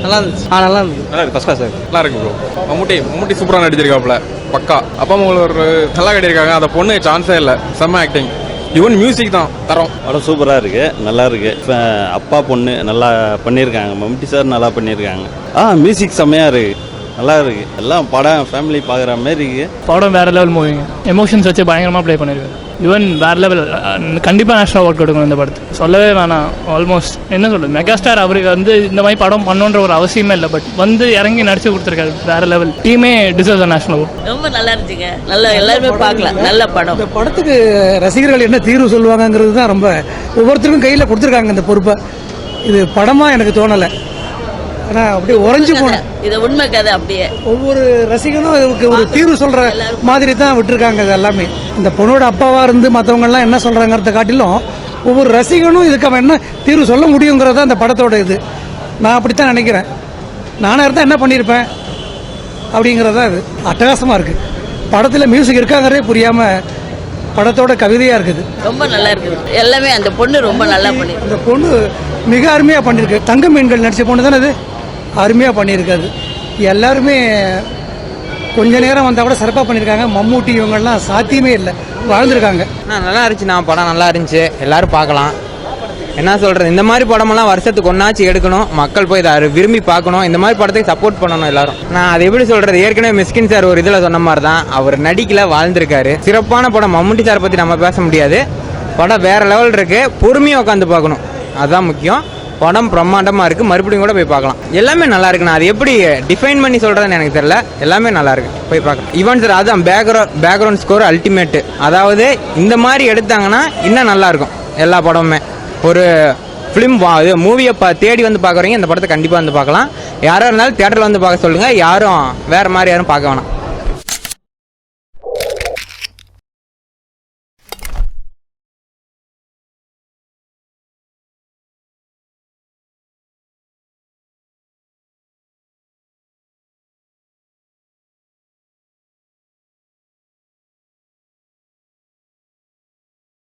நல்லா இருந்துச்சு. நல்லா இருந்துச்சு. நல்லா இருக்கு. First class sir. நல்லா இருக்கு ப்ரோ. மம்முட்டி சூப்பராக நடிச்சிருக்காப்ல. பக்கா. அப்பா அம்மா ஒரு நல்லா கட்டியிருக்காங்க. அந்த பொண்ணு சான்ஸே இல்லை. செம்ம ஆக்டிங். ஈவன் மியூசிக் தான் தரோம். படம் சூப்பராக இருக்கு. நல்லா இருக்கு. அப்பா பொண்ணு நல்லா பண்ணியிருக்காங்க. மம்முட்டி சார் நல்லா பண்ணியிருக்காங்க. மியூசிக் செம்மையா இருக்கு. நல்லா இருக்கு. எல்லாம் படம் ஃபேமிலி பார்க்குற மாதிரி இருக்கு. படம் வேற லெவல் மூவிங்க. எமோஷன்ஸ் வச்சு பயங்கரமாக ப்ளே பண்ணியிருக்காரு. ஈவன் வேற லெவல். கண்டிப்பாக நேஷனல் அவார்ட் கொடுக்கணும் இந்த படத்துக்கு. சொல்லவே வேணாம். ஆல்மோஸ்ட் என்ன சொல்றது, மெகாஸ்டார் அவருக்கு இந்த மாதிரி படம் பண்ணணுன்ற ஒரு அவசியமே இல்லை. பட் இறங்கி நடிச்சு கொடுத்துருக்காரு. வேற லெவல். டீமே டிசர்வ்ஸ் நேஷனல் அவார்ட். ரொம்ப நல்லா இருந்துச்சுங்க. நல்லா எல்லாருமே பார்க்கலாம். நல்ல படம். இந்த படத்துக்கு ரசிகர்கள் என்ன தீர்வு சொல்லுவாங்கிறது தான் ரொம்ப ஒவ்வொருத்தருக்கும் கையில் கொடுத்துருக்காங்க இந்த பொறுப்பை. இது படமா எனக்கு தோணலை. ஆனால் அப்படியே உறைஞ்சு போன இது உண்மை கதை. அப்படியே ஒவ்வொரு ரசிகனும் இதுக்கு ஒரு தீர்வு சொல்ற மாதிரி தான் விட்டுருக்காங்க. இது எல்லாமே இந்த பொண்ணோட அப்பாவா இருந்து மற்றவங்க எல்லாம் என்ன சொல்றாங்கிறத காட்டிலும் ஒவ்வொரு ரசிகனும் இதுக்கு அவன் என்ன தீர்வு சொல்ல முடியுங்கிறத அந்த படத்தோட இது. நான் அப்படித்தான் நினைக்கிறேன். நானாக இருந்தால் என்ன பண்ணியிருப்பேன் அப்படிங்கிறதா இது. அட்டகாசமாக இருக்கு. படத்தில் மியூசிக் இருக்காங்கிறதே புரியாம படத்தோட கவிதையா இருக்குது. ரொம்ப நல்லா இருக்குது. எல்லாமே அந்த பொண்ணு ரொம்ப நல்லா பண்ணி. அந்த பொண்ணு மிக அருமையா பண்ணிருக்கு. தங்க மீன்கள் நடிச்ச பொண்ணு தானே அது. அருமையா பண்ணியிருக்காது. எல்லாருமே கொஞ்ச நேரம் வந்தால் கூட சிறப்பாக பண்ணியிருக்காங்க. மம்மூட்டி இவங்கெல்லாம் சாத்தியமே இல்லை, வாழ்ந்துருக்காங்க. நல்லா இருந்துச்சு. படம் நல்லா இருந்துச்சு. எல்லாரும் பார்க்கலாம். என்ன சொல்றது, இந்த மாதிரி படமெல்லாம் வருஷத்துக்கு ஒன்னாச்சு எடுக்கணும். மக்கள் போய் இதை விரும்பி பார்க்கணும். இந்த மாதிரி படத்துக்கு சப்போர்ட் பண்ணணும் எல்லாரும். நான் அதை எப்படி சொல்றது, ஏற்கனவே மிஸ்கின் சார் ஒரு இதில் சொன்ன மாதிரி தான், அவர் நடிக்கல, வாழ்ந்திருக்காரு. சிறப்பான படம். மம்முட்டி சார் பற்றி நம்ம பேச முடியாது. படம் வேற லெவல் இருக்கு. பொறுமையாக உட்காந்து பார்க்கணும், அதுதான் முக்கியம். படம் பிரம்மாண்டமாக இருக்குது. மறுபடியும் கூட போய் பார்க்கலாம். எல்லாமே நல்லா இருக்கு. நான் அது எப்படி டிஃபைன் பண்ணி சொல்கிறதுன்னு எனக்கு தெரியல. எல்லாமே நல்லா இருக்கு, போய் பார்க்கலாம். ஈவன் சார் அதுதான் பேக்ரவுண்ட் ஸ்கோர் அல்டிமேட்டு. அதாவது இந்த மாதிரி எடுத்தாங்கன்னா இன்னும் நல்லா இருக்கும் எல்லா படமுமே. ஒரு ஃபிலிம் மூவியை தேடி வந்து பார்க்குறீங்க, இந்த படத்தை கண்டிப்பாக வந்து பார்க்கலாம். யாராக இருந்தாலும் தியேட்டரில் வந்து பார்க்க சொல்லுங்கள். யாரும் வேறு மாதிரி யாரும் பார்க்க வேணாம்.